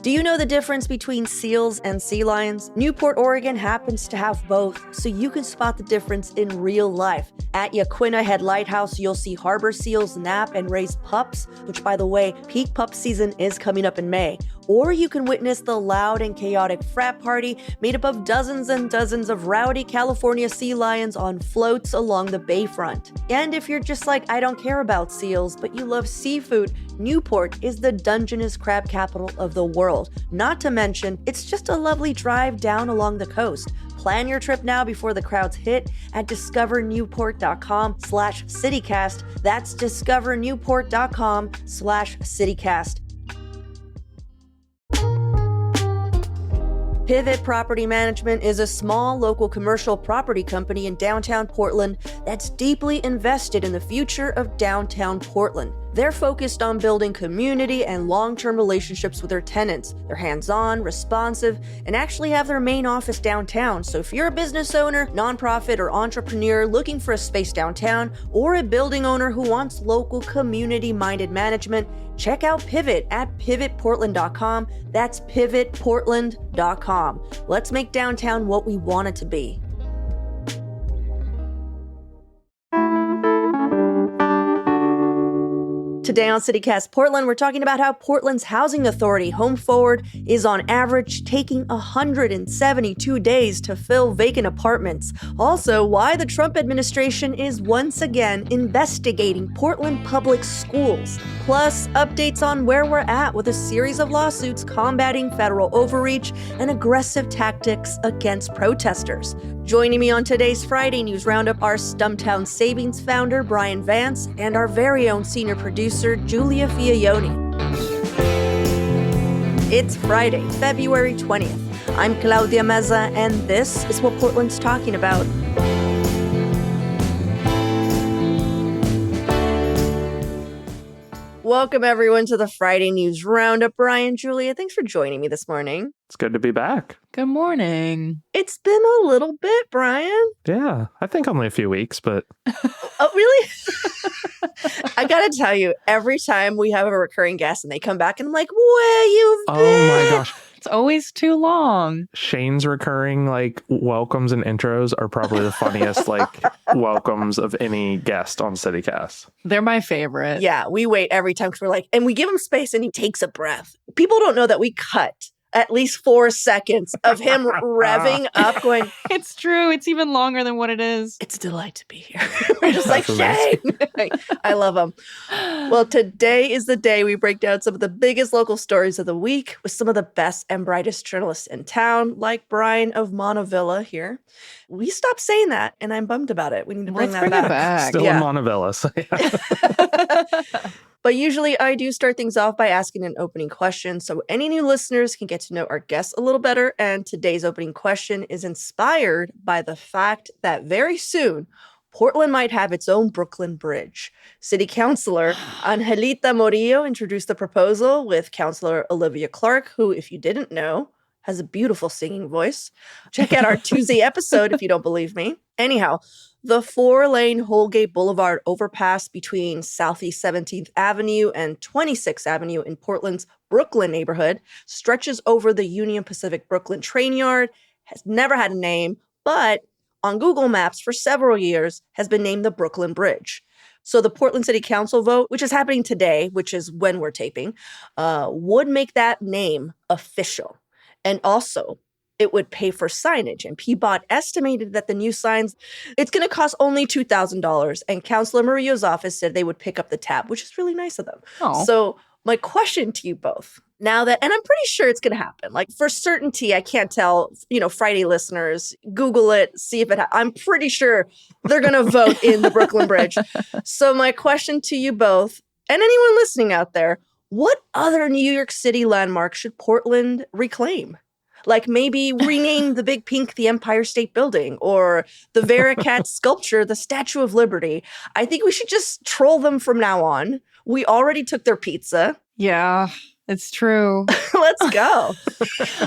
Do you know the difference between seals and sea lions? Newport, Oregon happens to have both, so you can spot the difference in real life. At Yaquina Head Lighthouse, you'll see harbor seals nap and raise pups, which, by the way, peak pup season is coming up in May. Or you can witness the loud and chaotic frat party made up of dozens and dozens of rowdy California sea lions on floats along the bayfront. And if you're just like, I don't care about seals, but you love seafood, Newport is the Dungeness crab capital of the world. Not to mention, it's just a lovely drive down along the coast. Plan your trip now before the crowds hit at discovernewport.com/citycast. That's discovernewport.com/citycast. Pivot Property Management is a small local commercial property company in downtown Portland that's deeply invested in the future of downtown Portland. They're focused on building community and long-term relationships with their tenants. They're hands-on, responsive, and actually have their main office downtown. So if you're a business owner, nonprofit, or entrepreneur looking for a space downtown, or a building owner who wants local community-minded management, check out Pivot at pivotportland.com. That's pivotportland.com. Let's make downtown what we want it to be. Today on CityCast Portland, we're talking about how Portland's housing authority, Home Forward, is on average taking 172 days to fill vacant apartments. Also, why the Trump administration is once again investigating Portland public schools. Plus, updates on where we're at with a series of lawsuits combating federal overreach and aggressive tactics against protesters. Joining me on today's Friday News Roundup are Stumptown Savings founder Bryan Vance and our very own senior producer Giulia Fiaoni. It's Friday, February 20th. I'm Claudia Meza, and this is what Portland's talking about. Welcome, everyone, to the Friday News Roundup. Bryan, Giulia, thanks for joining me this morning. It's good to be back. Good morning. It's been a little bit, Bryan. Yeah, I think only a few weeks, but... Oh, really? I gotta tell you, every time we have a recurring guest and they come back and I'm like, where you've been? Oh my gosh. It's always too long. Shane's recurring welcomes and intros are probably the funniest welcomes of any guest on CityCast. They're my favorite. Yeah, we wait every time because we're like, and we give him space and he takes a breath. People don't know that we cut at least 4 seconds of him revving up going, it's true. It's even longer than what it is. It's a delight to be here. We're just like, yay! I love him. Well, today is the day we break down some of the biggest local stories of the week with some of the best and brightest journalists in town, like Bryan of Montevilla here. We stopped saying that, and I'm bummed about it. We need to bring that back. Still in Montevilla. So yeah. But usually I do start things off by asking an opening question so any new listeners can get to know our guests a little better. And today's opening question is inspired by the fact that very soon, Portland might have its own Brooklyn Bridge. City Councilor Angelita Morillo introduced the proposal with Councilor Olivia Clark, who, if you didn't know, has a beautiful singing voice. Check out our Tuesday episode if you don't believe me. Anyhow, the 4-lane Holgate Boulevard overpass between Southeast 17th Avenue and 26th Avenue in Portland's Brooklyn neighborhood stretches over the Union Pacific Brooklyn train yard, has never had a name, but on Google Maps for several years has been named the Brooklyn Bridge. So the Portland City Council vote, which is happening today, which is when we're taping, would make that name official. And also, it would pay for signage. And PBOT estimated that the new signs, it's going to cost only $2,000. And Councilor Murillo's office said they would pick up the tab, which is really nice of them. Oh. So my question to you both, now that, and I'm pretty sure it's going to happen. For certainty, I can't tell, Friday listeners, Google it, see if I'm pretty sure they're going to vote in the Brooklyn Bridge. So my question to you both, and anyone listening out there, what other New York City landmark should Portland reclaim? Maybe rename the Big Pink the Empire State Building, or the Vacant sculpture the Statue of Liberty. I think we should just troll them from now on. We already took their pizza. Yeah. It's true. Let's go.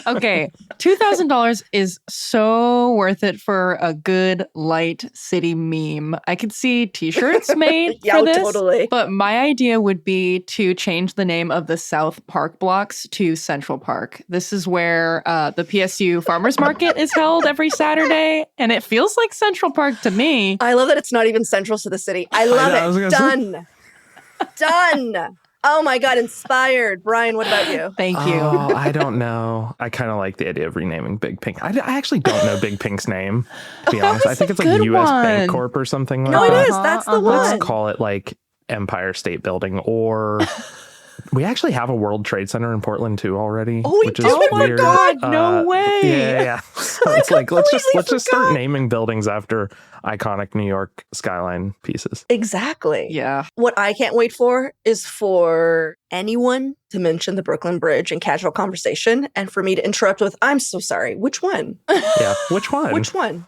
Okay, $2,000 is so worth it for a good light city meme. I could see t-shirts made Yeah, for this. totally. But my idea would be to change the name of the South Park blocks to Central Park. This is where the PSU Farmers Market is held every Saturday, and it feels like Central Park to me. I love that it's not even central to the city. I love I was it. gonna say- Done. Oh my God, inspired. Brian, what about you? Thank you. Oh, I don't know. I kind of like the idea of renaming Big Pink. I actually don't know Big Pink's name, to be honest. I think it's like good U.S. one. Bank Corp or something like No, it that. is. That's the Let's one. call it like Empire State Building, or we actually have a World Trade Center in Portland too already. Oh, we which do? is Oh my weird. God, no way. Yeah. So it's like let's just completely start forgot. naming buildings after iconic New York skyline pieces. Exactly. Yeah. What I can't wait for is for anyone to mention the Brooklyn Bridge in casual conversation and for me to interrupt with, I'm so sorry. Which one? Yeah, which one? Which one?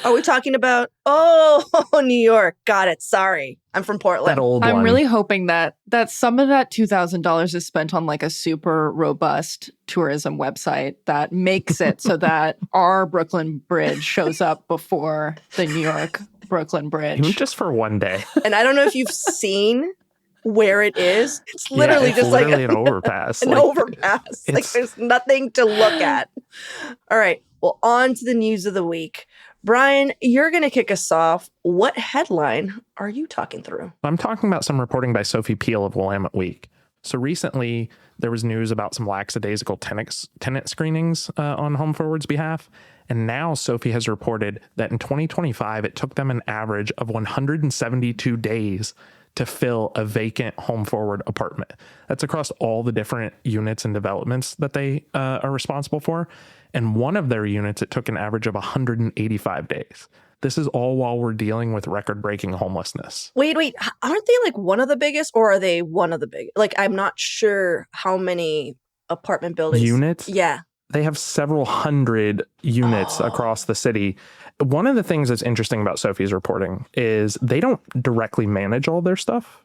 Are we talking about, oh, New York. Got it. Sorry. I'm from Portland. That old one. I'm really hoping that some of that $2,000 is spent on like a super robust tourism website that makes it so that our Brooklyn Bridge shows up before the New York Brooklyn Even Bridge. just for one day. And I don't know if you've seen where it is. It's literally Yeah, it's just literally like an overpass. an Like, overpass. Like it's- there's nothing to look at. All right. Well, on to the news of the week. Brian, you're going to kick us off. What headline are you talking through? I'm talking about some reporting by Sophie Peel of Willamette Week. So recently, there was news about some lackadaisical tenant screenings on Home Forward's behalf. And now Sophie has reported that in 2025, it took them an average of 172 days to fill a vacant Home Forward apartment. That's across all the different units and developments that they are responsible for. And one of their units, it took an average of 185 days. This is all while we're dealing with record-breaking homelessness. Wait. Aren't they like one of the biggest or are they one of the biggest? Like, I'm not sure how many apartment buildings. Units? Yeah. They have several hundred units across the city. One of the things that's interesting about Sophie's reporting is they don't directly manage all their stuff.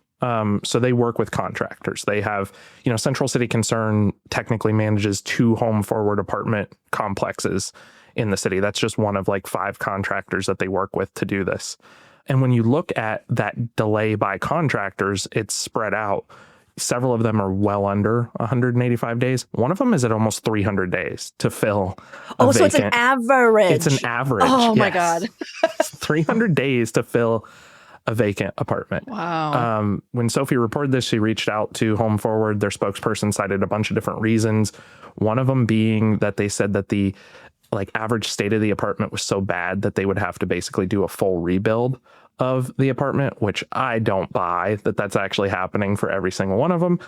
So they work with contractors. They have, Central City Concern technically manages 2 Home Forward apartment complexes in the city. That's just one of like 5 contractors that they work with to do this. And when you look at that delay by contractors, it's spread out. Several of them are well under 185 days. One of them is at almost 300 days to fill a vacant. So it's an average. It's an average. Oh my yes. God. 300 days to fill a vacant apartment. Wow. When Sophie reported this, she reached out to Home Forward. Their spokesperson cited a bunch of different reasons. One of them being that they said that the average state of the apartment was so bad that they would have to basically do a full rebuild of the apartment, which I don't buy that that's actually happening for every single one of them.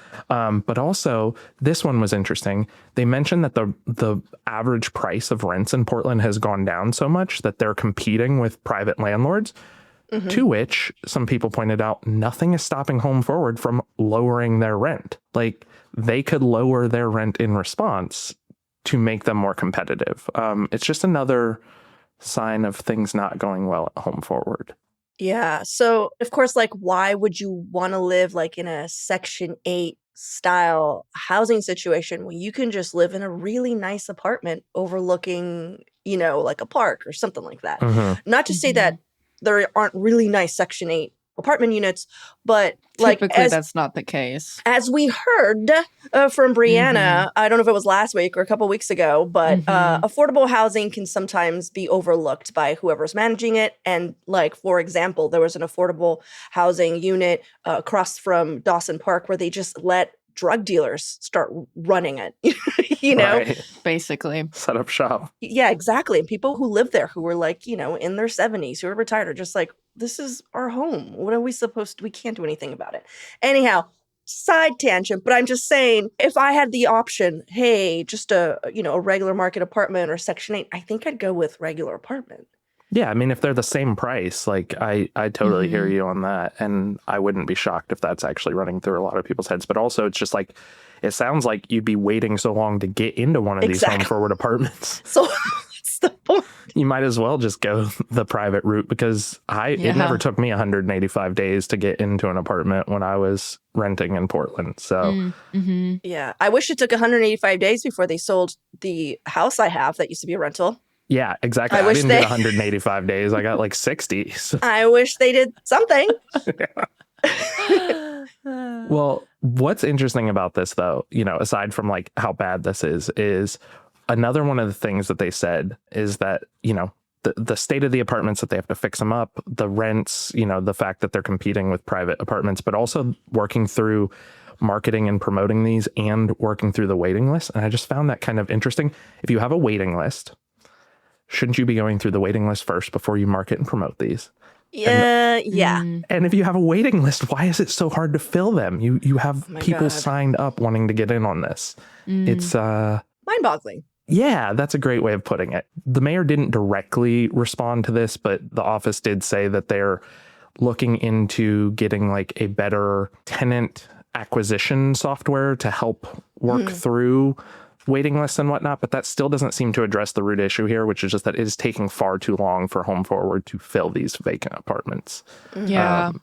But also, this one was interesting. They mentioned that the average price of rents in Portland has gone down so much that they're competing with private landlords. Mm-hmm. To which some people pointed out, nothing is stopping Home Forward from lowering their rent. Like, they could lower their rent in response to make them more competitive. It's just another sign of things not going well at Home Forward. Yeah. So, of course, like, why would you want to live like in a Section 8 style housing situation when you can just live in a really nice apartment overlooking, like a park or something like that? Mm-hmm. Not to say that there aren't really nice Section 8 apartment units, but Typically that's not the case. as we heard from Brianna, I don't know if it was last week or a couple weeks ago, but affordable housing can sometimes be overlooked by whoever's managing it. And like, for example, there was an affordable housing unit across from Dawson Park where they just let drug dealers start running it, Right. Basically. Set up shop. Yeah, exactly. And people who live there who were like, in their 70s, who are retired, are just like, this is our home. What are we supposed to, we can't do anything about it. Anyhow, side tangent, but I'm just saying, if I had the option, hey, just a regular market apartment or Section 8, I think I'd go with regular apartment. Yeah, I mean, if they're the same price, like I totally hear you on that. And I wouldn't be shocked if that's actually running through a lot of people's heads. But also, it's just like, it sounds like you'd be waiting so long to get into one of these Home Forward apartments. So What's the point? You might as well just go the private route because it never took me 185 days to get into an apartment when I was renting in Portland. So yeah, I wish it took 185 days before they sold the house I have that used to be a rental. yeah, exactly. I didn't get 185 days. I got like 60. So. I wish they did something. Well, what's interesting about this, though, aside from like how bad this is another one of the things that they said is that, the state of the apartments, that they have to fix them up, the rents, the fact that they're competing with private apartments, but also working through marketing and promoting these and working through the waiting list. And I just found that kind of interesting. If you have a waiting list, shouldn't you be going through the waiting list first before you market and promote these? Yeah. And if you have a waiting list, why is it so hard to fill them? You have people signed up wanting to get in on this. It's mind-boggling. Yeah, that's a great way of putting it. The mayor didn't directly respond to this, but the office did say that they're looking into getting like a better tenant acquisition software to help work through waiting lists and whatnot. But that still doesn't seem to address the root issue here, which is just that it is taking far too long for Home Forward to fill these vacant apartments. Yeah.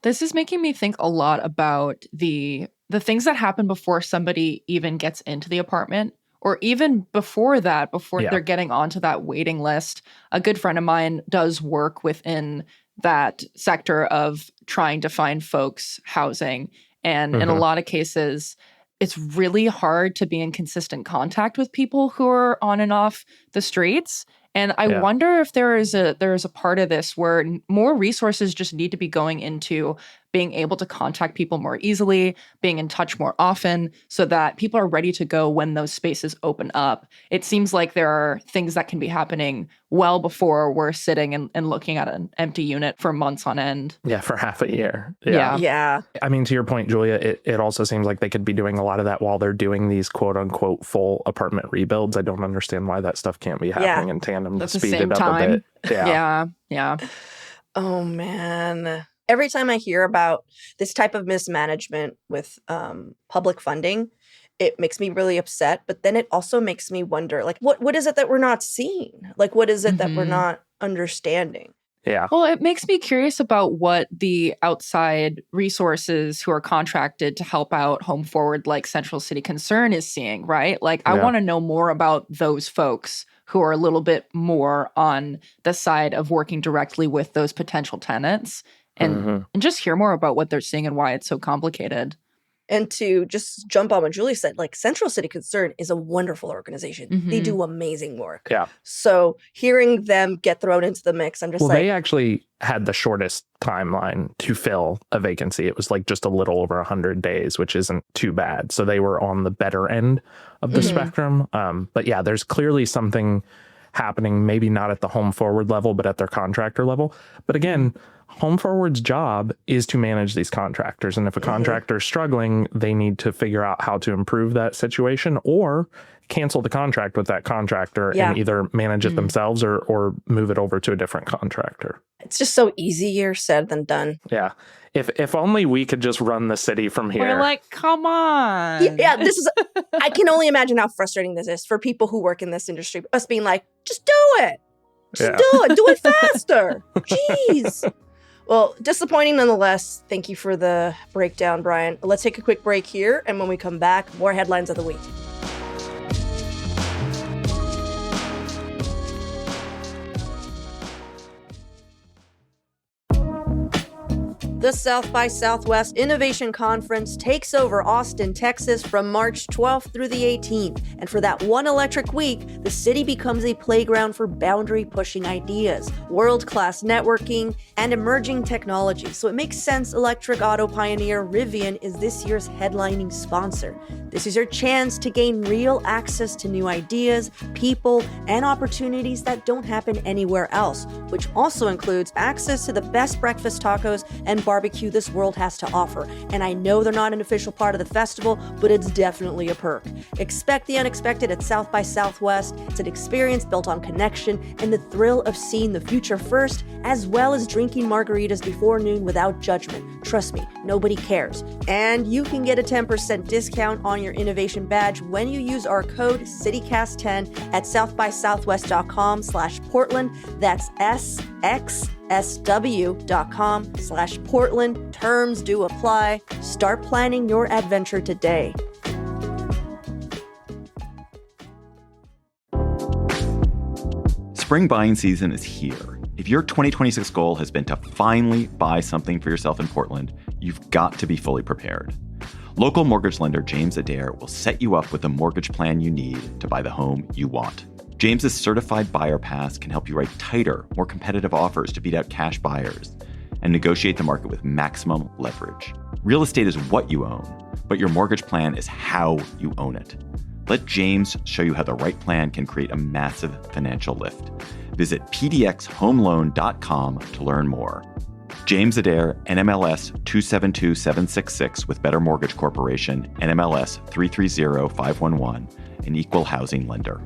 This is making me think a lot about the things that happen before somebody even gets into the apartment. Or even before that, they're getting onto that waiting list. A good friend of mine does work within that sector of trying to find folks housing. And in a lot of cases, it's really hard to be in consistent contact with people who are on and off the streets. And I wonder if there is a part of this where more resources just need to be going into being able to contact people more easily, being in touch more often, so that people are ready to go when those spaces open up. It seems like there are things that can be happening well before we're sitting and looking at an empty unit for months on end. Yeah, for half a year. Yeah. I mean, to your point, Giulia, it also seems like they could be doing a lot of that while they're doing these quote unquote full apartment rebuilds. I don't understand why that stuff can't be happening in tandem to speed it up a bit. Yeah. Oh, man. Every time I hear about this type of mismanagement with public funding, it makes me really upset. But then it also makes me wonder, like, what is it that we're not seeing? Like, what is it that we're not understanding? Yeah. Well, it makes me curious about what the outside resources who are contracted to help out Home Forward, like Central City Concern, is seeing, right? Like, I want to know more about those folks who are a little bit more on the side of working directly with those potential tenants. And just hear more about what they're seeing and why it's so complicated. And to just jump on what Julie said, like Central City Concern is a wonderful organization. They do amazing work. Yeah. So hearing them get thrown into the mix, I'm just they actually had the shortest timeline to fill a vacancy. It was like just a little over 100 days, which isn't too bad. So they were on the better end of the spectrum. But yeah, there's clearly something happening, maybe not at the Home Forward level, but at their contractor level. But again, Home Forward's job is to manage these contractors. And if a contractor is struggling, they need to figure out how to improve that situation or cancel the contract with that contractor and either manage it themselves or move it over to a different contractor. It's just so easier said than done. Yeah. If only we could just run the city from here. We're like, come on. Yeah, this is, I can only imagine how frustrating this is for people who work in this industry. Us being like, just do it. Just do it faster. Jeez. Well, disappointing nonetheless. Thank you for the breakdown, Bryan. Let's take a quick break here, and when we come back, more headlines of the week. The South by Southwest Innovation Conference takes over Austin, Texas from March 12th through the 18th. And for that one electric week, the city becomes a playground for boundary-pushing ideas, world-class networking, and emerging technology. So it makes sense electric auto pioneer Rivian is this year's headlining sponsor. This is your chance to gain real access to new ideas, people, and opportunities that don't happen anywhere else, which also includes access to the best breakfast tacos and barbecue barbecue this world has to offer. And I know they're not an official part of the festival, but it's definitely a perk. Expect the unexpected at South by Southwest. It's an experience built on connection and the thrill of seeing the future first, as well as drinking margaritas before noon without judgment. Trust me, nobody cares. And you can get a 10% discount on your innovation badge when you use our code CityCast10 at southbysouthwest.com/Portland. That's sxsw.com/Portland. Terms do apply. Start planning your adventure today. Spring buying season is here. If your 2026 goal has been to finally buy something for yourself in Portland, you've got to be fully prepared. Local mortgage lender James Adair will set you up with the mortgage plan you need to buy the home you want. James's certified buyer pass can help you write tighter, more competitive offers to beat out cash buyers and negotiate the market with maximum leverage. Real estate is what you own, but your mortgage plan is how you own it. Let James show you how the right plan can create a massive financial lift. Visit pdxhomeloan.com to learn more. James Adair, NMLS 272766 with Better Mortgage Corporation, NMLS 330511, an equal housing lender.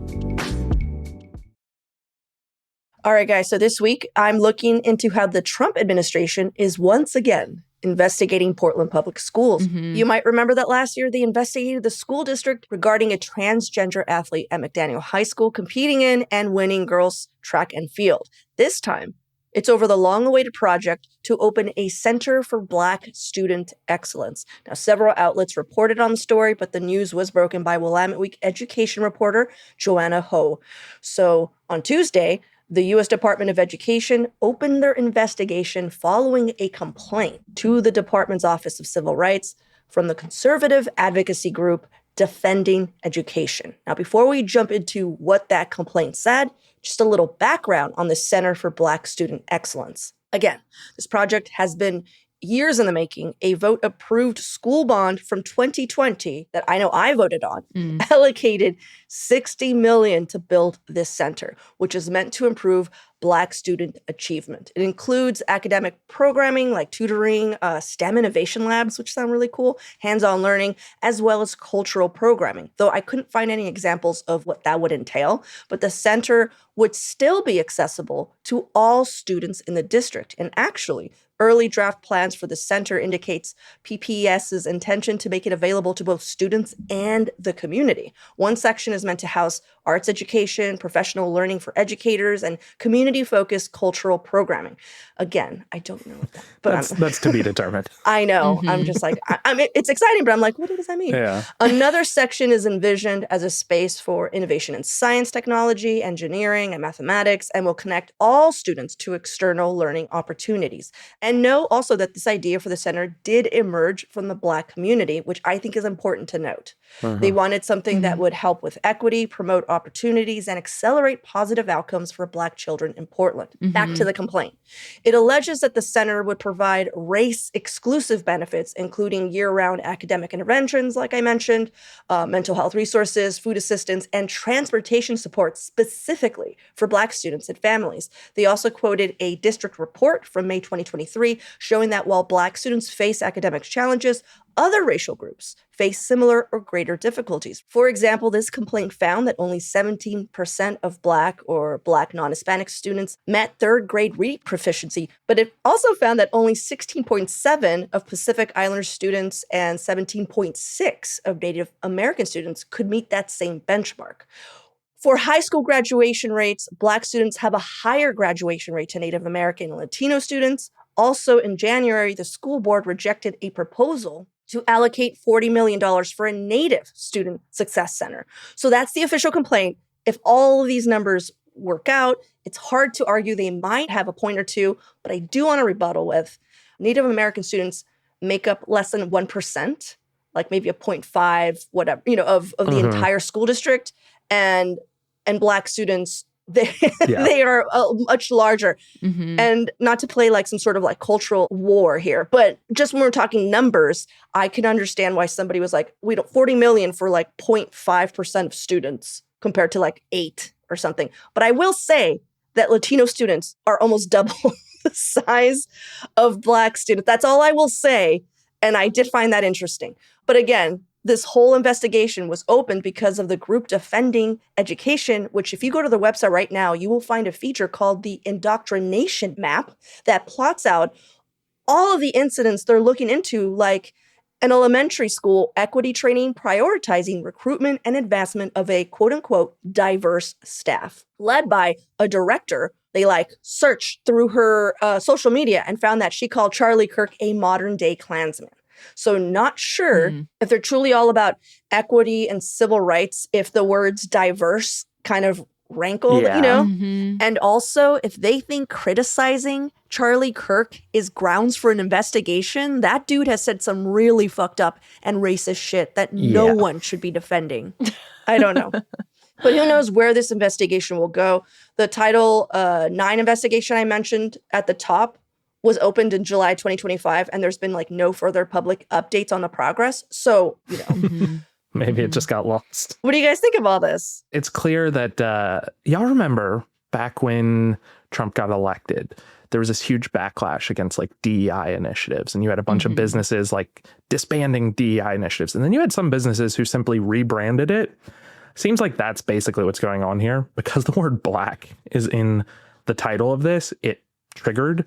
All right, guys. So this week, I'm looking into how the Trump administration is once again investigating Portland public schools. You might remember that last year they investigated the school district regarding a transgender athlete at McDaniel High School competing in and winning girls track and field. This time, it's over the long-awaited project to open a Center for Black Student Excellence. Now, several outlets reported on the story, but the news was broken by Willamette Week education reporter Joanna Ho. So on Tuesday, the U.S. Department of Education opened their investigation following a complaint to the department's Office of Civil Rights from the conservative advocacy group Defending Education. Now, before we jump into what that complaint said, just a little background on the Center for Black Student Excellence. Again, this project has been years in the making. A vote-approved school bond from 2020 that I know I voted on allocated $60 million to build this center, which is meant to improve Black student achievement. It includes academic programming like tutoring, STEM innovation labs, which sound really cool, hands-on learning, as well as cultural programming. Though I couldn't find any examples of what that would entail, but the center would still be accessible to all students in the district. And actually, early draft plans for the center indicates PPS's intention to make it available to both students and the community. One section is meant to house arts education, professional learning for educators, and community-focused cultural programming. Again, I don't know what that, but that's to be determined. I know. I'm just like, I mean, it's exciting, but I'm like, what does that mean? Yeah. Another section is envisioned as a space for innovation in science, technology, engineering, and mathematics, and will connect all students to external learning opportunities. And know also that this idea for the center did emerge from the Black community, which I think is important to note. They wanted something that would help with equity, promote opportunities, and accelerate positive outcomes for Black children in Portland. Back to the complaint. It alleges that the center would provide race-exclusive benefits, including year-round academic interventions, like I mentioned, mental health resources, food assistance, and transportation support specifically for Black students and families. They also quoted a district report from May 2023 showing that while Black students face academic challenges, other racial groups face similar or greater difficulties. For example, this complaint found that only 17% of Black or Black non-Hispanic students met third grade reading proficiency, but it also found that only 16.7% of Pacific Islander students and 17.6% of Native American students could meet that same benchmark. For high school graduation rates, Black students have a higher graduation rate to Native American and Latino students. Also, in January, the school board rejected a proposal to allocate $40 million for a Native Student Success Center. So that's the official complaint. If all of these numbers work out, it's hard to argue they might have a point or two, but I do want to rebuttal with Native American students make up less than 1%, like maybe a 0.5, whatever, of the entire school district. And Black students, they are much larger. And not to play like some sort of like cultural war here, but just when we're talking numbers, I can understand why somebody was like, we don't 40 million for like 0.5% of students compared to like 8 or something. But I will say that Latino students are almost double the size of Black students. That's all I will say. And I did find that interesting. But again, this whole investigation was opened because of the group Defending Education, which if you go to the website right now, you will find a feature called the Indoctrination Map that plots out all of the incidents they're looking into, like an elementary school equity training prioritizing recruitment and advancement of a quote-unquote diverse staff, led by a director. They searched through her social media and found that she called Charlie Kirk a modern-day Klansman. So not sure if they're truly all about equity and civil rights, if the words diverse kind of rankle, And also, if they think criticizing Charlie Kirk is grounds for an investigation, that dude has said some really fucked up and racist shit that no one should be defending. I don't know. But who knows where this investigation will go. The Title IX investigation I mentioned at the top was opened in July 2025, and there's been no further public updates on the progress. So, Maybe it just got lost. What do you guys think of all this? It's clear that y'all remember back when Trump got elected, there was this huge backlash against DEI initiatives. And you had a bunch of businesses disbanding DEI initiatives. And then you had some businesses who simply rebranded it. Seems like that's basically what's going on here. Because the word Black is in the title of this, it triggered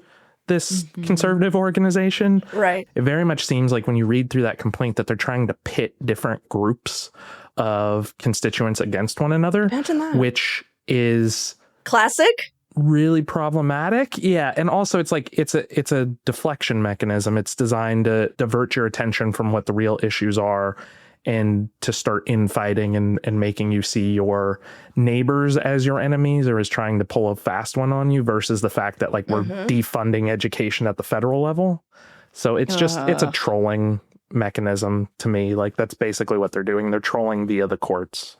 this conservative organization. Right. It very much seems like when you read through that complaint that they're trying to pit different groups of constituents against one another. Imagine that. Which is classic. Really problematic. Yeah. And also it's it's a deflection mechanism. It's designed to divert your attention from what the real issues are and to start infighting and making you see your neighbors as your enemies or as trying to pull a fast one on you versus the fact that we're defunding education at the federal level. So it's just, it's a trolling mechanism to me. That's basically what they're doing. They're trolling via the courts.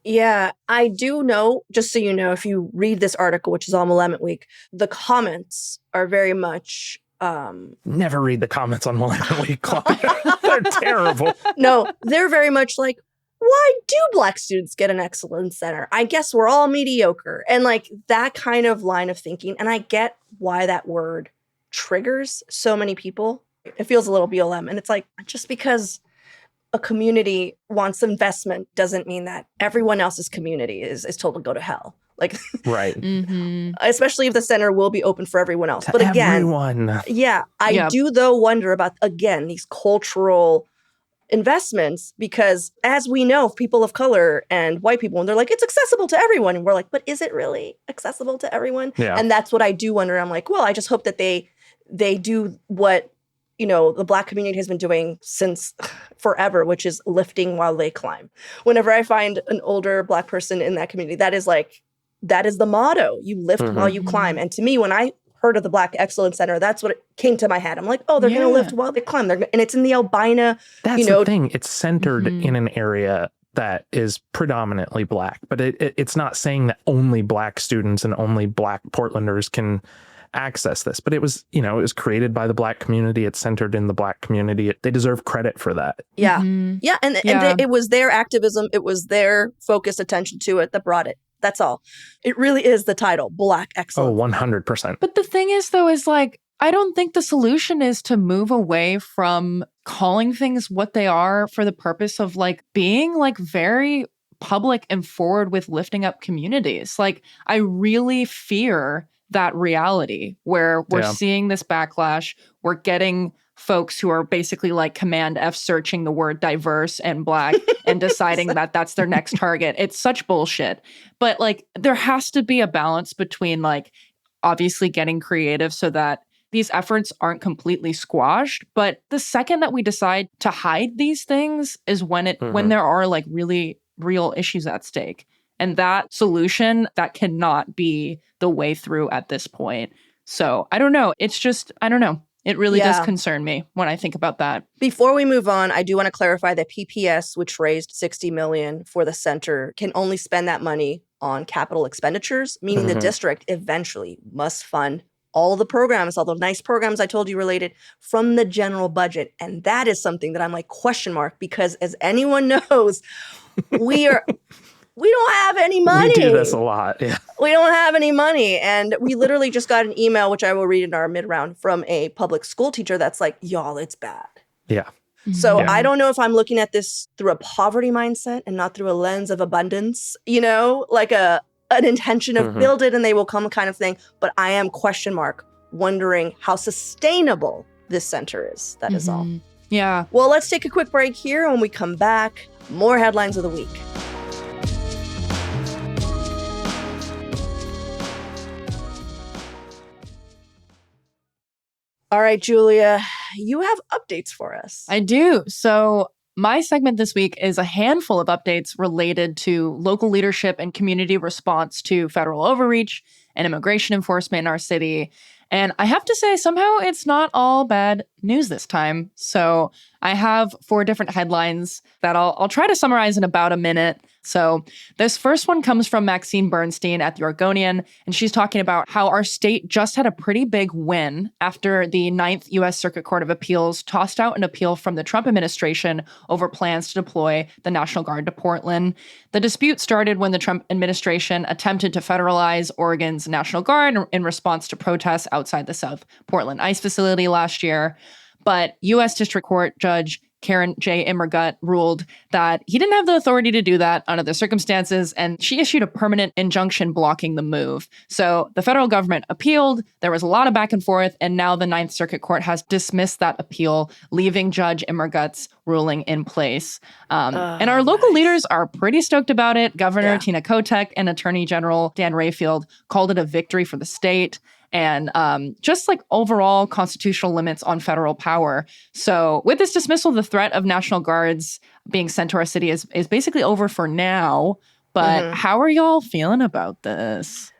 Yeah, I do know, just so you know, if you read this article, which is on Willamette Week, the comments are very much... Never read the comments on Willamette Week, Claudia. They're terrible. No, they're very much why do Black students get an excellence center? I guess we're all mediocre. And that kind of line of thinking. And I get why that word triggers so many people. It feels a little BLM. And it's just because a community wants investment doesn't mean that everyone else's community is told to go to hell. Right. Especially if the center will be open for everyone else. But again, everyone. Yeah, I do though wonder about, again, these cultural investments, because as we know, people of color and white people, and they're it's accessible to everyone. And we're but is it really accessible to everyone? Yeah. And that's what I do wonder. I'm well, I just hope that they do what, the Black community has been doing since forever, which is lifting while they climb. Whenever I find an older Black person in that community, that is that is the motto. You lift while you climb. And to me, when I heard of the Black Excellence Center, that's what it came to my head. I'm they're going to lift while they climb. And it's in the Albina. That's the thing. It's centered in an area that is predominantly Black, but it's not saying that only Black students and only Black Portlanders can access this. But it was, it was created by the Black community. It's centered in the Black community. They deserve credit for that. Yeah. Yeah. And it was their activism. It was their focused attention to it that brought it. That's all. It really is the title, Black Excellence. Oh, 100%. But the thing is, though, is I don't think the solution is to move away from calling things what they are for the purpose of being very public and forward with lifting up communities. I really fear that reality where we're seeing this backlash. We're getting folks who are basically Command F searching the word diverse and Black and deciding that that's their next target. It's such bullshit. But there has to be a balance between obviously getting creative so that these efforts aren't completely squashed. But the second that we decide to hide these things is when when there are really real issues at stake. And that solution, that cannot be the way through at this point. So I don't know. It's just, I don't know. It really does concern me when I think about that. Before we move on, I do want to clarify that PPS, which raised $60 million for the center, can only spend that money on capital expenditures, meaning the district eventually must fund all the programs, all the nice programs I told you related, from the general budget. And that is something that I'm question mark, because as anyone knows, we are... we don't have any money. We do this a lot. Yeah. We don't have any money. And we literally just got an email, which I will read in our mid-round, from a public school teacher that's like, y'all, it's bad. Yeah. So Yeah. I don't know if I'm looking at this through a poverty mindset and not through a lens of abundance, like an intention of build it and they will come kind of thing. But I am wondering how sustainable this center is. That is all. Yeah. Well, let's take a quick break here. When we come back, more headlines of the week. All right, Giulia, you have updates for us. I do. So my segment this week is a handful of updates related to local leadership and community response to federal overreach and immigration enforcement in our city. And I have to say, somehow it's not all bad news this time. So I have 4 different headlines that I'll try to summarize in about a minute. So this first one comes from Maxine Bernstein at the Oregonian, and she's talking about how our state just had a pretty big win after the 9th U.S. Circuit Court of Appeals tossed out an appeal from the Trump administration over plans to deploy the National Guard to Portland. The dispute started when the Trump administration attempted to federalize Oregon's National Guard in response to protests outside the South Portland ICE facility last year. But U.S. District Court Judge Karen J. Immergut ruled that he didn't have the authority to do that under the circumstances, and she issued a permanent injunction blocking the move. So the federal government appealed, there was a lot of back and forth, and now the Ninth Circuit Court has dismissed that appeal, leaving Judge Immergut's ruling in place. And our local leaders are pretty stoked about it. Governor Tina Kotek and Attorney General Dan Rayfield called it a victory for the state. And just like overall constitutional limits on federal power. So with this dismissal, the threat of National Guards being sent to our city is basically over for now. But how are y'all feeling about this?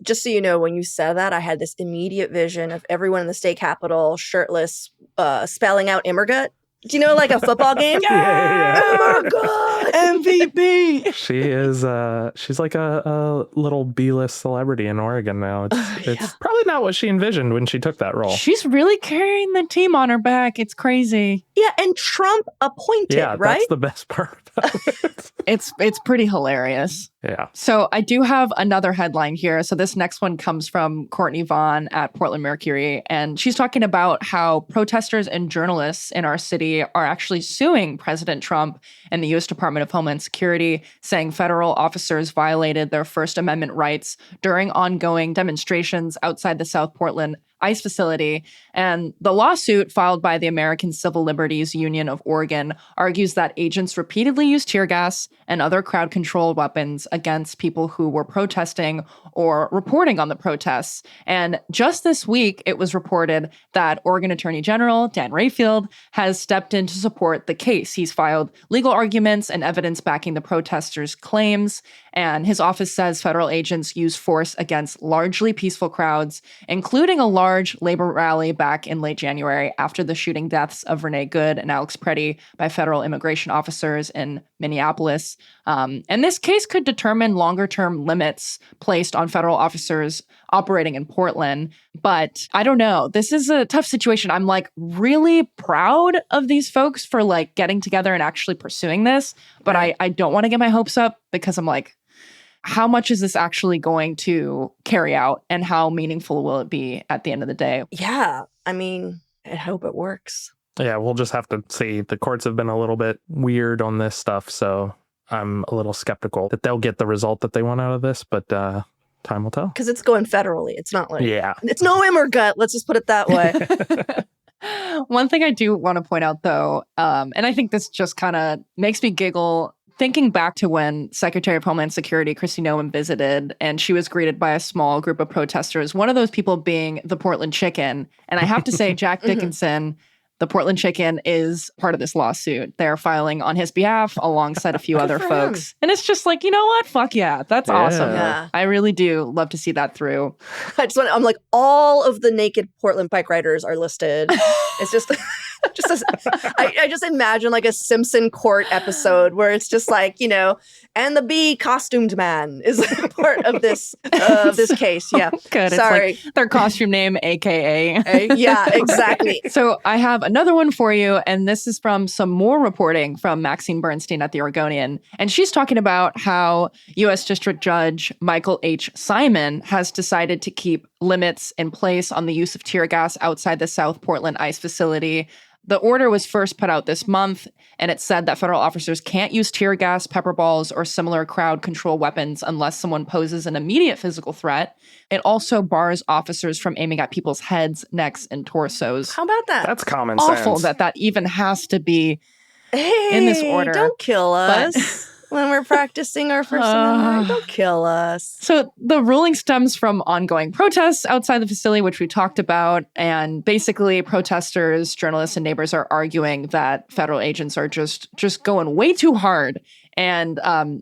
Just so you know, when you said that, I had this immediate vision of everyone in the state capitol shirtless, spelling out Immergut. Do you know, like a football game? Yeah. Immergut! MVP! She is, she's like a little B-list celebrity in Oregon now. It's probably not what she envisioned when she took that role. She's really carrying the team on her back. It's crazy. Yeah, and Trump appointed, right? That's the best part about it. It's pretty hilarious. Yeah. So I do have another headline here. So this next one comes from Courtney Vaughn at Portland Mercury. And she's talking about how protesters and journalists in our city are actually suing President Trump and the U.S. Department of Homeland Security, saying federal officers violated their First Amendment rights during ongoing demonstrations outside the South Portland ICE facility. And the lawsuit filed by the American Civil Liberties Union of Oregon argues that agents repeatedly used tear gas and other crowd control weapons against people who were protesting or reporting on the protests. And just this week, it was reported that Oregon Attorney General Dan Rayfield has stepped in to support the case. He's filed legal arguments and evidence backing the protesters' claims. And his office says federal agents used force against largely peaceful crowds, including a large labor rally back in late January after the shooting deaths of Renee Good and Alex Preddy by federal immigration officers in Minneapolis. And this case could determine longer-term limits placed on federal officers operating in Portland. But I don't know. This is a tough situation. I'm like really proud of these folks for like getting together and actually pursuing this. But I don't want to get my hopes up because I'm like, how much is this actually going to carry out and how meaningful will it be at the end of the day? Yeah. I mean, I hope it works. Yeah, we'll just have to see. The courts have been a little bit weird on this stuff, so I'm a little skeptical that they'll get the result that they want out of this, but time will tell. Because it's going federally. It's not like, Yeah. It's no Immergut. Let's just put it that way. One thing I do want to point out, though, and I think this just kind of makes me giggle, thinking back to when Secretary of Homeland Security Kristi Noem visited, and she was greeted by a small group of protesters, one of those people being the Portland Chicken. And I have to say, Jack Dickinson, the Portland Chicken, is part of this lawsuit. They're filing on his behalf alongside a few other folks. And it's just like, you know what? Fuck yeah. That's awesome. Yeah. I really do love to see that through. I'm like, all of the naked Portland bike riders are listed. It's just I just imagine like a Simpson court episode where it's just like, and the bee costumed man is part of this case. Yeah. Good. Sorry. It's like their costume name, AKA. Yeah, exactly. So I have another one for you, and this is from some more reporting from Maxine Bernstein at the Oregonian. And she's talking about how U.S. District Judge Michael H. Simon has decided to keep limits in place on the use of tear gas outside the South Portland ICE facility. The order was first put out this month, and it said that federal officers can't use tear gas, pepper balls, or similar crowd control weapons unless someone poses an immediate physical threat. It also bars officers from aiming at people's heads, necks, and torsos. How about that? That's common Awful sense. that even has to be Hey, in this order. Don't kill us when we're practicing our First Amendment. Don't kill us. So the ruling stems from ongoing protests outside the facility, which we talked about. And basically, protesters, journalists, and neighbors are arguing that federal agents are just going way too hard. And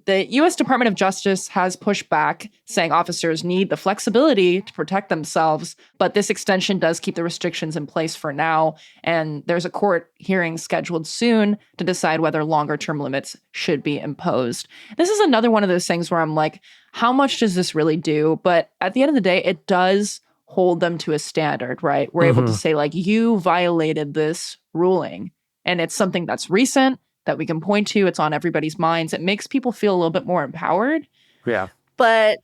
the U.S. Department of Justice has pushed back, saying officers need the flexibility to protect themselves. But this extension does keep the restrictions in place for now. And there's a court hearing scheduled soon to decide whether longer-term limits should be imposed. This is another one of those things where I'm like, how much does this really do? But at the end of the day, it does hold them to a standard, right? We're able to say, like, you violated this ruling. And it's something that's recent, that we can point to. It's on everybody's minds. It makes people feel a little bit more empowered. Yeah. But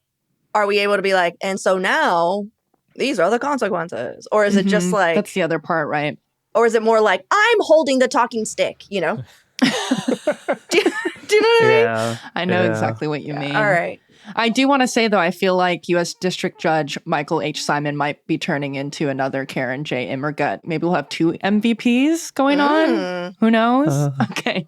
are we able to be like, and so now these are the consequences? Or is it just like... That's the other part, right? Or is it more like, I'm holding the talking stick, do you know what I mean? Yeah. I know exactly what you mean. All right. I do want to say, though, I feel like U.S. District Judge Michael H. Simon might be turning into another Karen J. Immergut. Maybe we'll have two MVPs going on. Who knows? Okay.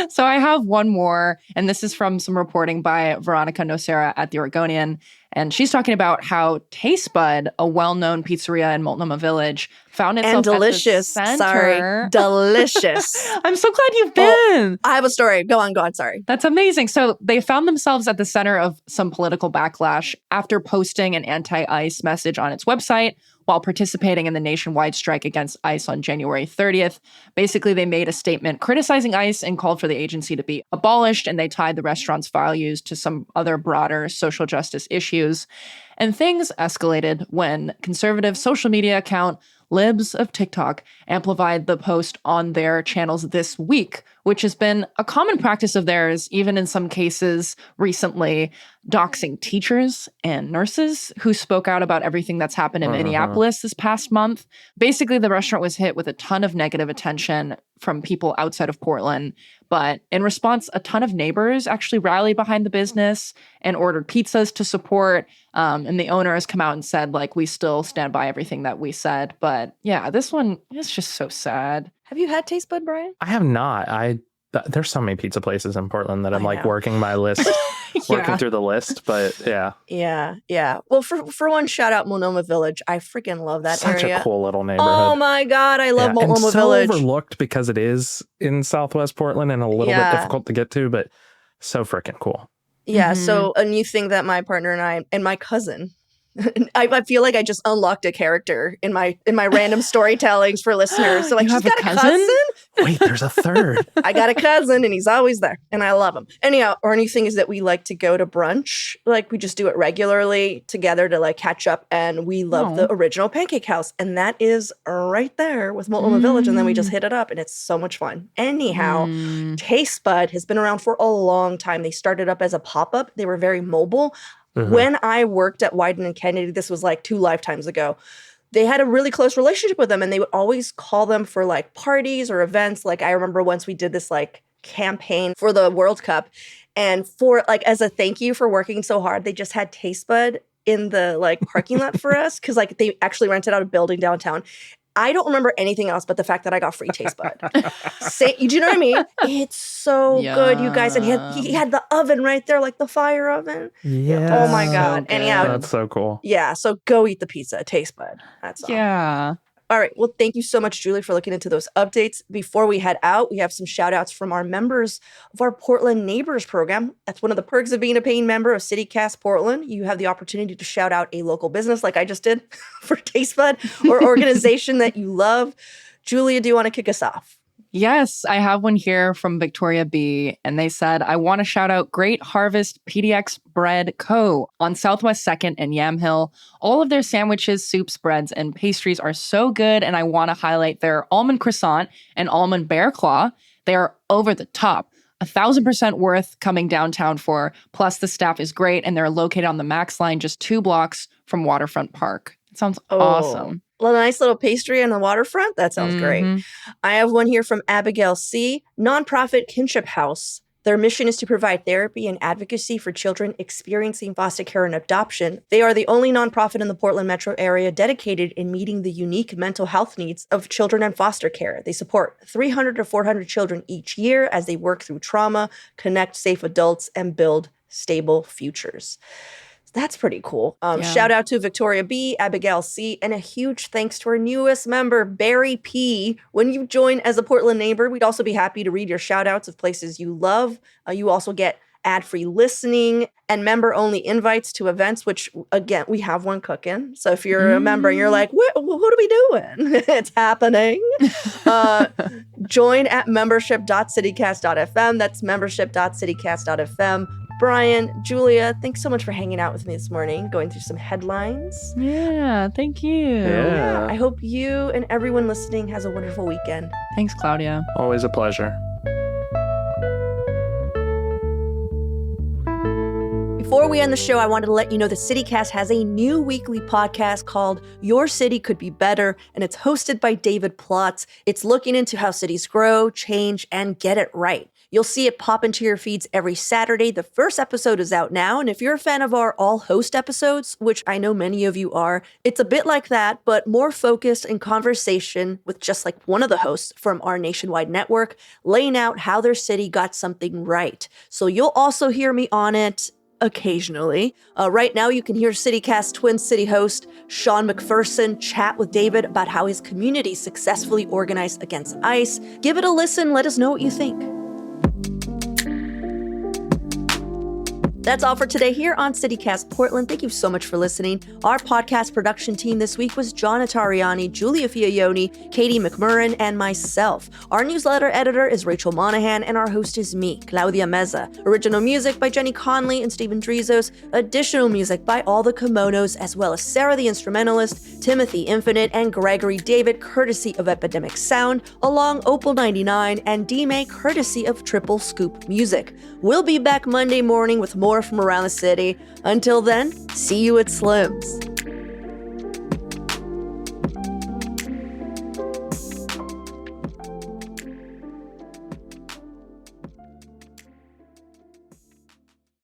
So I have one more, and this is from some reporting by Veronica Nocera at the Oregonian. And she's talking about how Taste Bud, a well-known pizzeria in Multnomah Village, found itself and delicious. at the center. Sorry. Delicious. I'm so glad you've been. I have a story. Go on. Sorry. That's amazing. So they found themselves at the center of some political backlash after posting an anti-ICE message on its website while participating in the nationwide strike against ICE on January 30th. Basically, they made a statement criticizing ICE and called for the agency to be abolished, and they tied the restaurant's values to some other broader social justice issues. And things escalated when conservative social media account Libs of TikTok amplified the post on their channels this week, which has been a common practice of theirs, even in some cases recently, doxing teachers and nurses who spoke out about everything that's happened in Minneapolis this past month. Basically, the restaurant was hit with a ton of negative attention from people outside of Portland. But in response, a ton of neighbors actually rallied behind the business and ordered pizzas to support. And the owner has come out and said, like, we still stand by everything that we said. But yeah, this one is just so sad. Have you had Taste Bud, Bryan? I have not. There's so many pizza places in Portland that I'm like working my list, working through the list. But yeah. Yeah. Well, for one, shout out Multnomah Village. I freaking love that Such area. a cool little neighborhood. Oh my God, I love Multnomah and so Village. Overlooked because it is in Southwest Portland and a little bit difficult to get to, but so freaking cool. Yeah. So a new thing that my partner and I and my cousin. I feel like I just unlocked a character in my random storytellings for listeners. So like, she's got a cousin? Wait, there's a third. I got a cousin and he's always there and I love him. Anyhow, our new thing is that we like to go to brunch. Like we just do it regularly together to like catch up, and we love the original Pancake House, and that is right there with Multnomah Village, and then we just hit it up and it's so much fun. Anyhow, Taste Bud has been around for a long time. They started up as a pop-up. They were very mobile. When I worked at Wyden and Kennedy, this was like 2 lifetimes ago, they had a really close relationship with them, and they would always call them for like parties or events. Like I remember once we did this like campaign for the World Cup, and for like as a thank you for working so hard, they just had Taste Bud in the like parking lot for us, because like they actually rented out a building downtown. I don't remember anything else but the fact that I got free Taste Bud. Do you know what I mean? It's so good, you guys. And he had the oven right there, like the fire oven. Yeah. Oh my God. So Anyhow. That's so cool. Yeah. So go eat the pizza. Taste Bud. That's all. Yeah. All right. Well, thank you so much, Julie, for looking into those updates. Before we head out, we have some shout outs from our members of our Portland Neighbors program. That's one of the perks of being a paying member of CityCast Portland. You have the opportunity to shout out a local business like I just did for Taste Bud, or organization that you love. Giulia, do you want to kick us off? Yes, I have one here from Victoria B. And they said, I want to shout out Great Harvest PDX Bread Co. on Southwest 2nd and Yamhill. All of their sandwiches, soups, breads, and pastries are so good. And I want to highlight their almond croissant and almond bear claw. They are over the top. 1,000% worth coming downtown for. Plus, the staff is great, and they're located on the Max line just 2 blocks from Waterfront Park. It sounds awesome. A nice little pastry on the waterfront. That sounds great. I have one here from Abigail C. Nonprofit Kinship House. Their mission is to provide therapy and advocacy for children experiencing foster care and adoption. They are the only nonprofit in the Portland metro area dedicated in meeting the unique mental health needs of children in foster care. They support 300 to 400 children each year as they work through trauma, connect safe adults, and build stable futures. That's pretty cool. Shout out to Victoria B, Abigail C, and a huge thanks to our newest member, Barry P. When you join as a Portland neighbor, we'd also be happy to read your shout outs of places you love. You also get ad-free listening and member-only invites to events, which, again, we have one cooking. So if you're a member and you're like, what are we doing? It's happening. Join at membership.citycast.fm. That's membership.citycast.fm. Bryan, Giulia, thanks so much for hanging out with me this morning, going through some headlines. Yeah, thank you. Yeah. I hope you and everyone listening has a wonderful weekend. Thanks, Claudia. Always a pleasure. Before we end the show, I wanted to let you know that CityCast has a new weekly podcast called Your City Could Be Better, and it's hosted by David Plotz. It's looking into how cities grow, change, and get it right. You'll see it pop into your feeds every Saturday. The first episode is out now, and if you're a fan of our all-host episodes, which I know many of you are, it's a bit like that, but more focused in conversation with just like one of the hosts from our nationwide network, laying out how their city got something right. So you'll also hear me on it occasionally. Right now, you can hear CityCast Twin City host Sean McPherson chat with David about how his community successfully organized against ICE. Give it a listen. Let us know what you think. That's all for today here on CityCast Portland. Thank you so much for listening. Our podcast production team this week was John Atariani, Giulia Fiaoni, Katie McMurrin, and myself. Our newsletter editor is Rachel Monahan, and our host is me, Claudia Meza. Original music by Jenny Conley and Stephen Drizos. Additional music by All the Kimonos, as well as Sarah the Instrumentalist, Timothy Infinite, and Gregory David, courtesy of Epidemic Sound, along Opal 99, and D-May, courtesy of Triple Scoop Music. We'll be back Monday morning with more from around the city. Until then, see you at Slim's.